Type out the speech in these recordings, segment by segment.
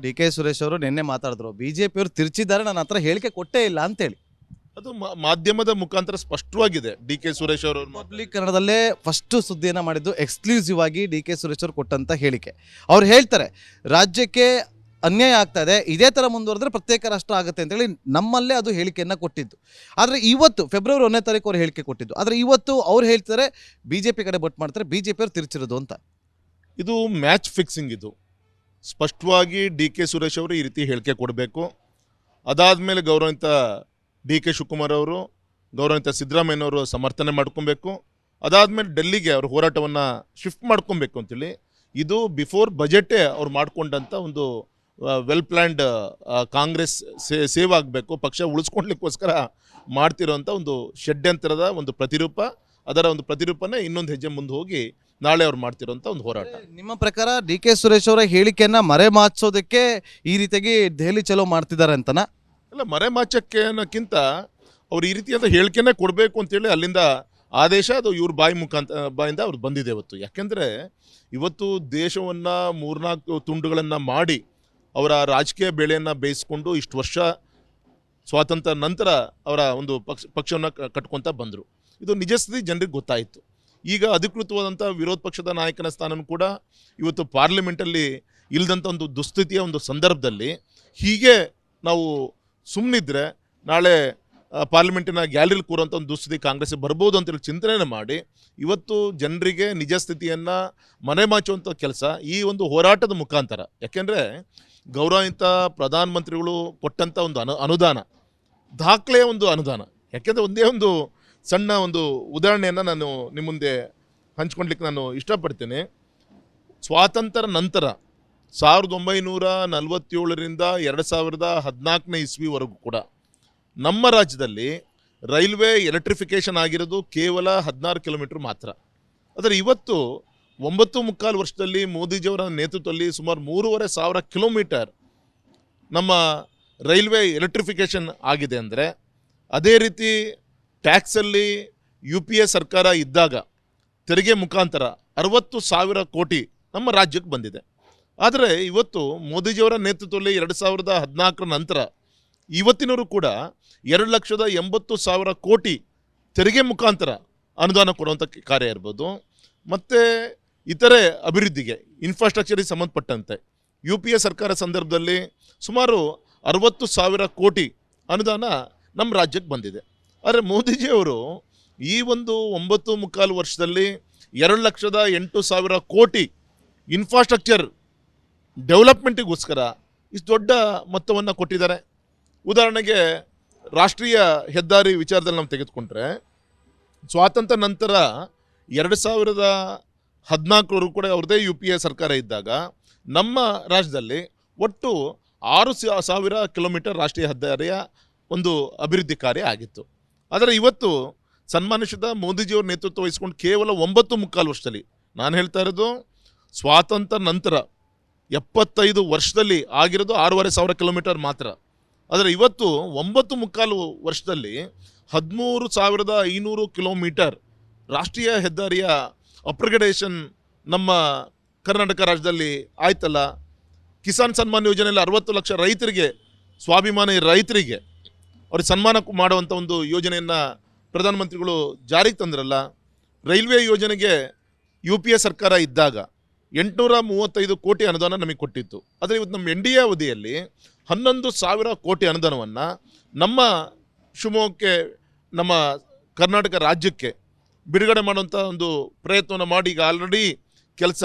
D K Suresh ಅವರು ನಿನ್ನೆ ಮಾತಾಡಿದ್ರು, ಬಿಜೆಪಿಯವರು ತಿರ್ಚಿದ್ದಾರೆ, ನನ್ನ ಹತ್ರ ಹೇಳಿಕೆ ಕೊಟ್ಟೇ ಇಲ್ಲ ಅಂತೇಳಿ. ಅದು ಮಾಧ್ಯಮದ ಮುಖಾಂತರ ಸ್ಪಷ್ಟವಾಗಿದೆ. ಡಿ ಕೆ ಸುರೇಶ್ ಅವರು ಪಬ್ಲಿಕ್ ಕನ್ನಡದಲ್ಲೇ ಫಸ್ಟ್ ಸುದ್ದಿಯನ್ನು ಮಾಡಿದ್ದು ಎಕ್ಸ್ಕ್ಲೂಸಿವ್ ಆಗಿ ಡಿ ಕೆ ಸುರೇಶ್ ಅವರು ಕೊಟ್ಟಂತ ಹೇಳಿಕೆ. ಅವ್ರು ಹೇಳ್ತಾರೆ ರಾಜ್ಯಕ್ಕೆ ಅನ್ಯಾಯ ಆಗ್ತಾ ಇದೆ, ಇದೇ ಥರ ಮುಂದುವರೆದ್ರೆ ಪ್ರತ್ಯೇಕ ರಾಷ್ಟ್ರ ಆಗುತ್ತೆ ಅಂತೇಳಿ ನಮ್ಮಲ್ಲೇ ಅದು ಹೇಳಿಕೆಯನ್ನು ಕೊಟ್ಟಿದ್ದು. ಆದರೆ ಇವತ್ತು ಫೆಬ್ರವರಿ 1ನೇ ತಾರೀಕು ಅವ್ರು ಹೇಳಿಕೆ ಕೊಟ್ಟಿದ್ದು. ಆದರೆ ಇವತ್ತು ಅವ್ರು ಹೇಳ್ತಾರೆ ಬಿಜೆಪಿ ಕಡೆ ಬಟ್ ಮಾಡ್ತಾರೆ, ಬಿಜೆಪಿ ಅವ್ರು ತಿರ್ಚಿರೋದು ಅಂತ. ಇದು ಮ್ಯಾಚ್ ಫಿಕ್ಸಿಂಗ್. ಇದು ಸ್ಪಷ್ಟವಾಗಿ ಡಿ ಕೆ ಸುರೇಶ್ ಅವರು ಈ ರೀತಿ ಹೇಳಿಕೆ ಕೊಡಬೇಕು. ಅದಾದಮೇಲೆ ಗೌರವಿತ ಡಿ ಕೆ ಶಿವಕುಮಾರ್ ಅವರು, ಗೌರವಿತ ಸಿದ್ದರಾಮಯ್ಯನವರು ಸಮರ್ಥನೆ ಮಾಡ್ಕೊಬೇಕು. ಅದಾದಮೇಲೆ ಡೆಲ್ಲಿಗೆ ಅವ್ರ ಹೋರಾಟವನ್ನು ಶಿಫ್ಟ್ ಮಾಡ್ಕೊಬೇಕು ಅಂತೇಳಿ ಇದು ಬಿಫೋರ್ ಬಜೆಟೇ ಅವ್ರು ಮಾಡಿಕೊಂಡಂಥ ಒಂದು ವೆಲ್ ಪ್ಲ್ಯಾಂಡ್ ಕಾಂಗ್ರೆಸ್ ಸೇವ್ ಆಗಬೇಕು, ಪಕ್ಷ ಉಳಿಸ್ಕೊಳ್ಲಿಕ್ಕೋಸ್ಕರ ಮಾಡ್ತಿರೋಂಥ ಒಂದು ಷಡ್ಯಂತರದ ಒಂದು ಪ್ರತಿರೂಪ. ಅದರ ಒಂದು ಪ್ರತಿರೂಪನೇ ಇನ್ನೊಂದು ಹೆಜ್ಜೆ ಮುಂದೆ ಹೋಗಿ ನಾಳೆ ಅವ್ರು ಮಾಡ್ತಿರೋಂಥ ಒಂದು ಹೋರಾಟ. ನಿಮ್ಮ ಪ್ರಕಾರ ಡಿ ಕೆ ಸುರೇಶ್ ಅವರ ಹೇಳಿಕೆಯನ್ನು ಮರೆಮಾಚೋದಕ್ಕೆ ಈ ರೀತಿಯಾಗಿ ದೆಹಲಿ ಚಲೋ ಮಾಡ್ತಿದ್ದಾರೆ ಅಂತನಾ? ಅಲ್ಲ, ಮರೆಮಾಚಕ್ಕೆ ಅನ್ನೋಕ್ಕಿಂತ ಅವ್ರು ಈ ರೀತಿಯಾದ ಹೇಳಿಕೆನೇ ಕೊಡಬೇಕು ಅಂತೇಳಿ ಅಲ್ಲಿಂದ ಆದೇಶ ಅದು ಇವ್ರ ಬಾಯಿಂದ ಅವ್ರು ಬಂದಿದೆ ಇವತ್ತು. ಯಾಕೆಂದರೆ ಇವತ್ತು ದೇಶವನ್ನು 3-4 ತುಂಡುಗಳನ್ನು ಮಾಡಿ ಅವರ ರಾಜಕೀಯ ಬೆಳೆಯನ್ನು ಬೇಯಿಸ್ಕೊಂಡು ಇಷ್ಟು ವರ್ಷ ಸ್ವಾತಂತ್ರ್ಯ ನಂತರ ಅವರ ಒಂದು ಪಕ್ಷವನ್ನು ಕಟ್ಕೊತ ಬಂದರು. ಇದು ನಿಜ ಸ್ಥಿತಿ ಜನರಿಗೆ ಗೊತ್ತಾಯಿತು. ಈಗ ಅಧಿಕೃತವಾದಂಥ ವಿರೋಧ ಪಕ್ಷದ ನಾಯಕನ ಸ್ಥಾನನೂ ಕೂಡ ಇವತ್ತು ಪಾರ್ಲಿಮೆಂಟಲ್ಲಿ ಇಲ್ಲದಂಥ ಒಂದು ದುಸ್ಥಿತಿಯ ಒಂದು ಸಂದರ್ಭದಲ್ಲಿ ಹೀಗೆ ನಾವು ಸುಮ್ಮನಿದ್ರೆ ನಾಳೆ ಪಾರ್ಲಿಮೆಂಟಿನ ಗ್ಯಾಲರಿಲಿ ಕೂರುವಂಥ ಒಂದು ದುಸ್ಥಿತಿ ಕಾಂಗ್ರೆಸ್ಗೆ ಬರ್ಬೋದು ಅಂತೇಳಿ ಚಿಂತನೆ ಮಾಡಿ ಇವತ್ತು ಜನರಿಗೆ ನಿಜ ಸ್ಥಿತಿಯನ್ನು ಮನೆಮಾಚುವಂಥ ಕೆಲಸ ಈ ಒಂದು ಹೋರಾಟದ ಮುಖಾಂತರ. ಯಾಕೆಂದರೆ ಗೌರವಿತ ಪ್ರಧಾನಮಂತ್ರಿಗಳು ಕೊಟ್ಟಂಥ ಒಂದು ಅನುದಾನ ದಾಖಲೆಯ ಒಂದು ಅನುದಾನ. ಯಾಕೆಂದರೆ ಒಂದೇ ಒಂದು ಸಣ್ಣ ಒಂದು ಉದಾಹರಣೆಯನ್ನು ನಾನು ನಿಮ್ಮ ಮುಂದೆ ಹಂಚ್ಕೊಳ್ಲಿಕ್ಕೆ ನಾನು ಇಷ್ಟಪಡ್ತೇನೆ. ಸ್ವಾತಂತ್ರ್ಯ ನಂತರ 1947ರಿಂದ 2014ನೇ ಇಸ್ವಿವರೆಗೂ ಕೂಡ ನಮ್ಮ ರಾಜ್ಯದಲ್ಲಿ ರೈಲ್ವೆ ಎಲೆಕ್ಟ್ರಿಫಿಕೇಷನ್ ಆಗಿರೋದು ಕೇವಲ 16 ಕಿಲೋಮೀಟ್ರ್ ಮಾತ್ರ. ಆದರೆ ಇವತ್ತು 9.25 ವರ್ಷದಲ್ಲಿ ಮೋದಿಜಿಯವರ ನೇತೃತ್ವದಲ್ಲಿ ಸುಮಾರು 3,500 ಕಿಲೋಮೀಟರ್ ನಮ್ಮ ರೈಲ್ವೆ ಎಲೆಕ್ಟ್ರಿಫಿಕೇಷನ್ ಆಗಿದೆ. ಅಂದರೆ ಅದೇ ರೀತಿ ಟ್ಯಾಕ್ಸಲ್ಲಿ UPA ಸರ್ಕಾರ ಇದ್ದಾಗ ತೆರಿಗೆ ಮುಖಾಂತರ 60,000 ಕೋಟಿ ನಮ್ಮ ರಾಜ್ಯಕ್ಕೆ ಬಂದಿದೆ. ಆದರೆ ಇವತ್ತು ಮೋದಿಜಿಯವರ ನೇತೃತ್ವದಲ್ಲಿ 2014 ನಂತರ ಇವತ್ತಿನವರು ಕೂಡ 2,80,000 ಕೋಟಿ ತೆರಿಗೆ ಮುಖಾಂತರ ಅನುದಾನ ಕೊಡುವಂಥ ಕಾರ್ಯ ಇರ್ಬೋದು, ಮತ್ತು ಇತರೆ ಅಭಿವೃದ್ಧಿಗೆ ಇನ್ಫ್ರಾಸ್ಟ್ರಕ್ಚರಿಗೆ ಸಂಬಂಧಪಟ್ಟಂತೆ UPA ಸರ್ಕಾರ ಸಂದರ್ಭದಲ್ಲಿ ಸುಮಾರು 60,000 ಕೋಟಿ ಅನುದಾನ ನಮ್ಮ ರಾಜ್ಯಕ್ಕೆ ಬಂದಿದೆ. ಆದರೆ ಮೋದಿಜಿಯವರು ಈ ಒಂದು 9.25 ವರ್ಷದಲ್ಲಿ 2,08,000 ಕೋಟಿ ಇನ್ಫ್ರಾಸ್ಟ್ರಕ್ಚರ್ ಡೆವಲಪ್ಮೆಂಟಿಗೋಸ್ಕರ ಇಷ್ಟು ದೊಡ್ಡ ಮೊತ್ತವನ್ನು ಕೊಟ್ಟಿದ್ದಾರೆ. ಉದಾಹರಣೆಗೆ ರಾಷ್ಟ್ರೀಯ ಹೆದ್ದಾರಿ ವಿಚಾರದಲ್ಲಿ ನಾವು ತೆಗೆದುಕೊಂಡ್ರೆ ಸ್ವಾತಂತ್ರ್ಯ ನಂತರ 2014 ಕೂಡ ಅವ್ರದ್ದೇ UPA ಸರ್ಕಾರ ಇದ್ದಾಗ ನಮ್ಮ ರಾಜ್ಯದಲ್ಲಿ ಒಟ್ಟು 6,000 ಕಿಲೋಮೀಟರ್ ರಾಷ್ಟ್ರೀಯ ಹೆದ್ದಾರಿಯ ಒಂದು ಅಭಿವೃದ್ಧಿ ಕಾರ್ಯ ಆಗಿತ್ತು. ಆದರೆ ಇವತ್ತು ಸನ್ಮಾನಿಸಿದ ಮೋದಿಜಿಯವ್ರ ನೇತೃತ್ವ ವಹಿಸ್ಕೊಂಡು ಕೇವಲ 9.25 ವರ್ಷದಲ್ಲಿ, ನಾನು ಹೇಳ್ತಾ ಇರೋದು ಸ್ವಾತಂತ್ರ್ಯ ನಂತರ 75 ವರ್ಷದಲ್ಲಿ ಆಗಿರೋದು 6,500 ಕಿಲೋಮೀಟರ್ ಮಾತ್ರ. ಆದರೆ ಇವತ್ತು 9.25 ವರ್ಷದಲ್ಲಿ 13,500 ಕಿಲೋಮೀಟರ್ ರಾಷ್ಟ್ರೀಯ ಹೆದ್ದಾರಿಯ ಅಪ್ಗ್ರೇಡೇಷನ್ ನಮ್ಮ ಕರ್ನಾಟಕ ರಾಜ್ಯದಲ್ಲಿ ಆಯ್ತಲ್ಲ. ಕಿಸಾನ್ ಸನ್ಮಾನ್ ಯೋಜನೆಯಲ್ಲಿ 60 ಲಕ್ಷ ರೈತರಿಗೆ, ಸ್ವಾಭಿಮಾನಿ ರೈತರಿಗೆ ಅವ್ರಿಗೆ ಸನ್ಮಾನ ಮಾಡುವಂಥ ಒಂದು ಯೋಜನೆಯನ್ನು ಪ್ರಧಾನಮಂತ್ರಿಗಳು ಜಾರಿಗೆ ತಂದ್ರಲ್ಲ. ರೈಲ್ವೆ ಯೋಜನೆಗೆ UPA ಸರ್ಕಾರ ಇದ್ದಾಗ 835 ಕೋಟಿ ಅನುದಾನ ನಮಗೆ ಕೊಟ್ಟಿತ್ತು. ಆದರೆ ಇವತ್ತು ನಮ್ಮ NDA ಅವಧಿಯಲ್ಲಿ 11,000 ಕೋಟಿ ಅನುದಾನವನ್ನು ನಮ್ಮ ಶಿವಮೊಗ್ಗಕ್ಕೆ, ನಮ್ಮ ಕರ್ನಾಟಕ ರಾಜ್ಯಕ್ಕೆ ಬಿಡುಗಡೆ ಮಾಡುವಂಥ ಒಂದು ಪ್ರಯತ್ನವನ್ನು ಮಾಡಿ ಈಗ ಆಲ್ರೆಡಿ ಕೆಲಸ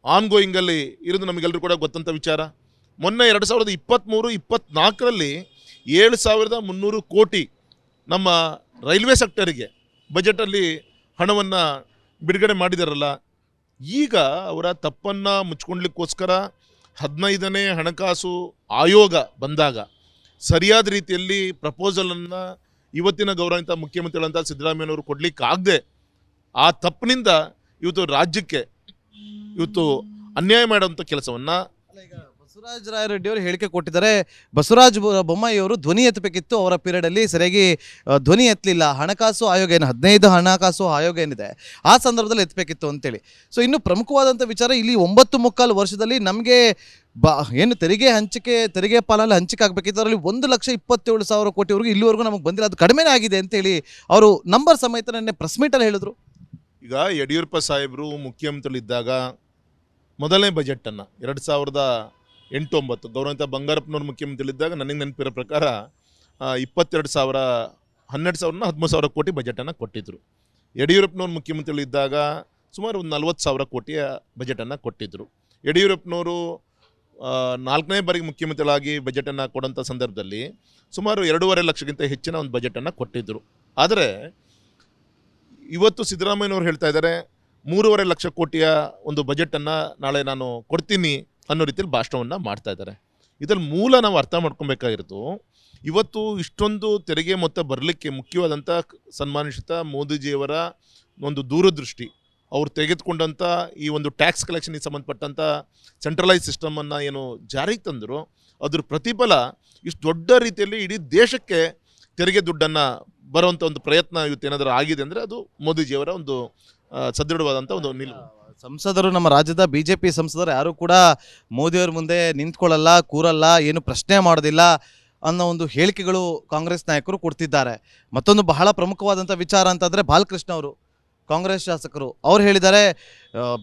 ಆನ್ಗೋಯಿಂಗಲ್ಲಿ ಇರೋದು ನಮಗೆಲ್ಲರೂ ಕೂಡ ಗೊತ್ತಂಥ ವಿಚಾರ. ಮೊನ್ನೆ 2023-24ರಲ್ಲಿ 7,300 ಕೋಟಿ ನಮ್ಮ ರೈಲ್ವೆ ಸೆಕ್ಟರಿಗೆ ಬಜೆಟಲ್ಲಿ ಹಣವನ್ನು ಬಿಡುಗಡೆ ಮಾಡಿದಾರಲ್ಲ. ಈಗ ಅವರ ತಪ್ಪನ್ನು ಮುಚ್ಕೊಳ್ಲಿಕ್ಕೋಸ್ಕರ 15ನೇ ಹಣಕಾಸು ಆಯೋಗ ಬಂದಾಗ ಸರಿಯಾದ ರೀತಿಯಲ್ಲಿ ಪ್ರಪೋಸಲನ್ನು ಇವತ್ತಿನ ಗೌರವಿತ ಮುಖ್ಯಮಂತ್ರಿಗಳಂತ ಸಿದ್ದರಾಮಯ್ಯನವರು ಕೊಡಲಿಕ್ಕಾಗದೆ ಆ ತಪ್ಪಿನಿಂದ ಇವತ್ತು ರಾಜ್ಯಕ್ಕೆ ಇವತ್ತು ಅನ್ಯಾಯ ಮಾಡುವಂಥ ಕೆಲಸವನ್ನು. ಈಗ ಬಸವರಾಜ ರಾಯರೆಡ್ಡಿ ಅವರು ಹೇಳಿಕೆ ಕೊಟ್ಟಿದ್ದಾರೆ. ಬಸವರಾಜ ಬೊಮ್ಮಾಯಿ ಅವರು ಧ್ವನಿ ಎತ್ತಬೇಕಿತ್ತು, ಅವರ ಪೀರಿಯಡ್ ಅಲ್ಲಿ ಸರಿಯಾಗಿ ಧ್ವನಿ ಎತ್ತಲಿಲ್ಲ. ಹಣಕಾಸು ಆಯೋಗ ಏನು 15 ಹಣಕಾಸು ಆಯೋಗ ಏನಿದೆ ಆ ಸಂದರ್ಭದಲ್ಲಿ ಎತ್ತಬೇಕಿತ್ತು ಅಂತೇಳಿ. ಸೊ ಇನ್ನು ಪ್ರಮುಖವಾದಂಥ ವಿಚಾರ, ಇಲ್ಲಿ 9.25 ವರ್ಷದಲ್ಲಿ ನಮಗೆ ಏನು ತೆರಿಗೆ ಪಾಲಲ್ಲಿ ಹಂಚಿಕೆ ಆಗಬೇಕಿತ್ತು, ಅದರಲ್ಲಿ 1,27,000 ಕೋಟಿವರೆಗೂ ಇಲ್ಲಿವರೆಗೂ ನಮಗೆ ಬಂದಿಲ್ಲ, ಅದು ಕಡಿಮೆನೇ ಆಗಿದೆ ಅಂತೇಳಿ ಅವರು ನಂಬರ್ ಸಮೇತ ನೆನ್ನೆ ಪ್ರೆಸ್ ಮೀಟಲ್ಲಿ ಹೇಳಿದ್ರು. ಈಗ ಯಡಿಯೂರಪ್ಪ ಸಾಹೇಬರು ಮುಖ್ಯಮಂತ್ರಿಗಳಿದ್ದಾಗ ಮೊದಲನೇ ಬಜೆಟನ್ನು 2008-9 ಗೌರವಂತ ಬಂಗಾರಪ್ಪನವ್ರು ಮುಖ್ಯಮಂತ್ರಿಗಳಿದ್ದಾಗ ನನಗೆ ನೆನಪಿರೋ ಪ್ರಕಾರ 12,000 13,000 ಕೋಟಿ ಬಜೆಟನ್ನು ಕೊಟ್ಟಿದ್ದರು. ಯಡಿಯೂರಪ್ಪನವ್ರು ಮುಖ್ಯಮಂತ್ರಿಗಳಿದ್ದಾಗ ಸುಮಾರು ಒಂದು 40,000 ಕೋಟಿಯ ಬಜೆಟನ್ನು ಕೊಟ್ಟಿದ್ದರು. ಯಡಿಯೂರಪ್ಪನವರು 4ನೇ ಬಾರಿಗೆ ಮುಖ್ಯಮಂತ್ರಿಗಳಾಗಿ ಬಜೆಟನ್ನು ಕೊಡೋಂಥ ಸಂದರ್ಭದಲ್ಲಿ ಸುಮಾರು 2.5 ಲಕ್ಷಕ್ಕಿಂತ ಹೆಚ್ಚಿನ ಒಂದು ಬಜೆಟನ್ನು ಕೊಟ್ಟಿದ್ದರು. ಆದರೆ ಇವತ್ತು ಸಿದ್ದರಾಮಯ್ಯನವ್ರು ಹೇಳ್ತಾ ಇದ್ದಾರೆ 3.5 ಲಕ್ಷ ಕೋಟಿಯ ಒಂದು ಬಜೆಟನ್ನು ನಾಳೆ ನಾನು ಕೊಡ್ತೀನಿ ಅನ್ನೋ ರೀತಿಯಲ್ಲಿ ಭಾಷಣವನ್ನು ಮಾಡ್ತಾ ಇದ್ದಾರೆ. ಇದರಲ್ಲಿ ಮೂಲ ನಾವು ಅರ್ಥ ಮಾಡ್ಕೊಬೇಕಾಗಿರೋದು, ಇವತ್ತು ಇಷ್ಟೊಂದು ತೆರಿಗೆ ಮೊತ್ತ ಬರಲಿಕ್ಕೆ ಮುಖ್ಯವಾದಂಥ ಸನ್ಮಾನಿತ ಮೋದಿಜಿಯವರ ಒಂದು ದೂರದೃಷ್ಟಿ, ಅವ್ರು ತೆಗೆದುಕೊಂಡಂಥ ಈ ಒಂದು ಟ್ಯಾಕ್ಸ್ ಕಲೆಕ್ಷನ್ಗೆ ಸಂಬಂಧಪಟ್ಟಂಥ ಸೆಂಟ್ರಲೈಸ್ ಸಿಸ್ಟಮನ್ನು ಏನು ಜಾರಿಗೆ ತಂದರು, ಅದ್ರ ಪ್ರತಿಫಲ ಇಷ್ಟು ದೊಡ್ಡ ರೀತಿಯಲ್ಲಿ ಇಡೀ ದೇಶಕ್ಕೆ ತೆರಿಗೆ ದುಡ್ಡನ್ನು ಬರುವಂಥ ಒಂದು ಪ್ರಯತ್ನ ಇವತ್ತು ಏನಾದರೂ ಆಗಿದೆ ಅಂದರೆ ಅದು ಮೋದಿಜಿಯವರ ಒಂದು ಸದೃಢವಾದಂಥ ಒಂದು ನಿಲುವು. ಸಂಸದರು, ನಮ್ಮ ರಾಜ್ಯದ ಬಿಜೆಪಿ ಸಂಸದರು ಯಾರು ಕೂಡ ಮೋದಿಯವ್ರ ಮುಂದೆ ನಿಂತ್ಕೊಳ್ಳಲ್ಲ, ಕೂರಲ್ಲ, ಏನು ಪ್ರಶ್ನೆ ಮಾಡೋದಿಲ್ಲ ಅನ್ನೋ ಒಂದು ಹೇಳಿಕೆಗಳು ಕಾಂಗ್ರೆಸ್ ನಾಯಕರು ಕೊಡ್ತಿದ್ದಾರೆ. ಮತ್ತೊಂದು ಬಹಳ ಪ್ರಮುಖವಾದಂಥ ವಿಚಾರ ಅಂತಂದರೆ ಬಾಲಕೃಷ್ಣ ಅವರು, ಕಾಂಗ್ರೆಸ್ ಶಾಸಕರು, ಅವ್ರು ಹೇಳಿದ್ದಾರೆ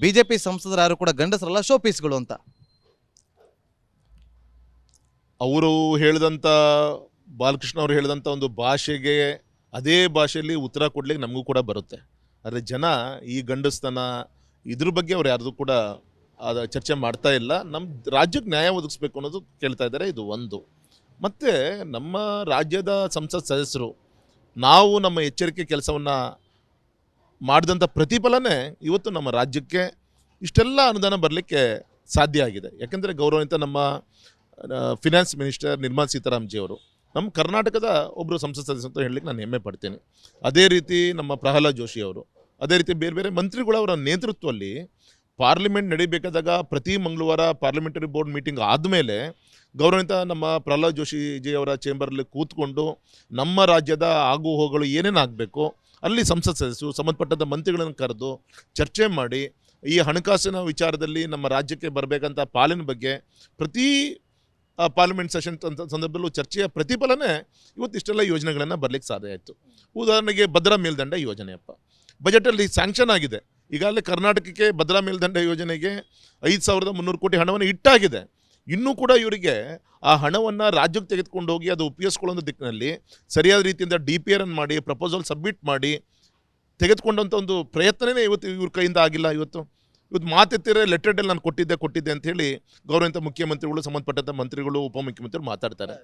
ಬಿಜೆಪಿ ಸಂಸದರು ಯಾರು ಕೂಡ ಗಂಡಸರಲ್ಲ, ಶೋ ಪೀಸ್ಗಳು ಅಂತ. ಅವರು ಹೇಳಿದಂಥ ಬಾಲಕೃಷ್ಣ ಅವರು ಹೇಳಿದಂಥ ಒಂದು ಭಾಷೆಗೆ ಅದೇ ಭಾಷೆಯಲ್ಲಿ ಉತ್ತರ ಕೊಡ್ಲಿಕ್ಕೆ ನಮಗೂ ಕೂಡ ಬರುತ್ತೆ. ಆದರೆ ಜನ ಈ ಗಂಡಸ್ತನ ಇದ್ರ ಬಗ್ಗೆ ಅವ್ರು ಯಾರ್ದು ಕೂಡ ಚರ್ಚೆ ಮಾಡ್ತಾ ಇಲ್ಲ. ನಮ್ಮ ರಾಜ್ಯಕ್ಕೆ ನ್ಯಾಯ ಒದಗಿಸ್ಬೇಕು ಅನ್ನೋದು ಕೇಳ್ತಾ ಇದ್ದಾರೆ. ಇದು ಒಂದು. ಮತ್ತು ನಮ್ಮ ರಾಜ್ಯದ ಸಂಸತ್ ಸದಸ್ಯರು ನಾವು ನಮ್ಮ ಎಚ್ಚರಿಕೆ ಕೆಲಸವನ್ನು ಮಾಡಿದಂಥ ಪ್ರತಿಫಲನೇ ಇವತ್ತು ನಮ್ಮ ರಾಜ್ಯಕ್ಕೆ ಇಷ್ಟೆಲ್ಲ ಅನುದಾನ ಬರಲಿಕ್ಕೆ ಸಾಧ್ಯ ಆಗಿದೆ. ಯಾಕೆಂದರೆ ಗೌರವಾನ್ವಿತ ನಮ್ಮ ಫಿನಾನ್ಸ್ ಮಿನಿಸ್ಟರ್ ನಿರ್ಮಲಾ ಸೀತಾರಾಮನ್ಜಿಯವರು ನಮ್ಮ ಕರ್ನಾಟಕದ ಒಬ್ಬರು ಸಂಸತ್ ಸದಸ್ಯರು ಅಂತ ಹೇಳಲಿಕ್ಕೆ ನಾನು ಹೆಮ್ಮೆ ಪಡ್ತೀನಿ. ಅದೇ ರೀತಿ ನಮ್ಮ ಪ್ರಹ್ಲಾದ್ ಜೋಶಿ ಅವರು, ಅದೇ ರೀತಿ ಬೇರೆ ಬೇರೆ ಮಂತ್ರಿಗಳು ಅವರ ನೇತೃತ್ವದಲ್ಲಿ ಪಾರ್ಲಿಮೆಂಟ್ ನಡೀಬೇಕಾದಾಗ ಪ್ರತಿ ಮಂಗಳವಾರ ಪಾರ್ಲಿಮೆಂಟರಿ ಬೋರ್ಡ್ ಮೀಟಿಂಗ್ ಆದಮೇಲೆ ಗೌರವಾನ್ವಿತ ನಮ್ಮ ಪ್ರಹ್ಲಾದ್ ಜೋಶಿಜಿ ಅವರ ಚೇಂಬರಲ್ಲಿ ಕೂತ್ಕೊಂಡು ನಮ್ಮ ರಾಜ್ಯದ ಆಗು ಹೋಗಳು ಏನೇನು ಆಗಬೇಕು ಅಲ್ಲಿ ಸಂಸತ್ ಸದಸ್ಯರು ಸಂಬಂಧಪಟ್ಟಂಥ ಮಂತ್ರಿಗಳನ್ನು ಕರೆದು ಚರ್ಚೆ ಮಾಡಿ ಈ ಹಣಕಾಸಿನ ವಿಚಾರದಲ್ಲಿ ನಮ್ಮ ರಾಜ್ಯಕ್ಕೆ ಬರಬೇಕಂತ ಪಾಲಿನ ಬಗ್ಗೆ ಪ್ರತಿ ಪಾರ್ಲಿಮೆಂಟ್ ಸೆಷನ್ ಸಂದರ್ಭದಲ್ಲೂ ಚರ್ಚೆಯ ಪ್ರತಿಫಲನೇ ಇವತ್ತು ಇಷ್ಟೆಲ್ಲ ಯೋಜನೆಗಳನ್ನು ಬರಲಿಕ್ಕೆ ಸಾಧ್ಯ ಆಯಿತು. ಉದಾಹರಣೆಗೆ ಭದ್ರಾ ಮೇಲ್ದಂಡ ಯೋಜನೆಯಪ್ಪ ಬಜೆಟಲ್ಲಿ ಸ್ಯಾಂಕ್ಷನ್ ಆಗಿದೆ. ಈಗಾಗಲೇ ಕರ್ನಾಟಕಕ್ಕೆ ಭದ್ರಾ ಮೇಲ್ದಂಡ ಯೋಜನೆಗೆ 5,300 ಕೋಟಿ ಹಣವನ್ನು ಇಟ್ಟಾಗಿದೆ. ಇನ್ನೂ ಕೂಡ ಇವರಿಗೆ ಆ ಹಣವನ್ನು ರಾಜ್ಯಕ್ಕೆ ತೆಗೆದುಕೊಂಡು ಹೋಗಿ ಅದು ಉಪಯೋಗಿಸ್ಕೊಳ್ಳೋ ದಿಕ್ಕಿನಲ್ಲಿ ಸರಿಯಾದ ರೀತಿಯಿಂದ DPR ಅನ್ನು ಮಾಡಿ ಪ್ರಪೋಸಲ್ ಸಬ್ಮಿಟ್ ಮಾಡಿ ತೆಗೆದುಕೊಂಡಂಥ ಒಂದು ಪ್ರಯತ್ನವೇ ಇವತ್ತು ಇವ್ರ ಕೈಯಿಂದ ಆಗಿಲ್ಲ. ಇವತ್ತು ಮಾತೆತ್ತಿರೆ ಲೆಟರ್ಡಲ್ಲಿ ನಾನು ಕೊಟ್ಟಿದ್ದೆ ಅಂತ ಹೇಳಿ ಗೌರವಾನ್ವಿತ ಮುಖ್ಯಮಂತ್ರಿಗಳು ಸಂಬಂಧಪಟ್ಟಂಥ ಮಂತ್ರಿಗಳು ಉಪಮುಖ್ಯಮಂತ್ರಿಗಳು ಮಾತಾಡ್ತಾರೆ.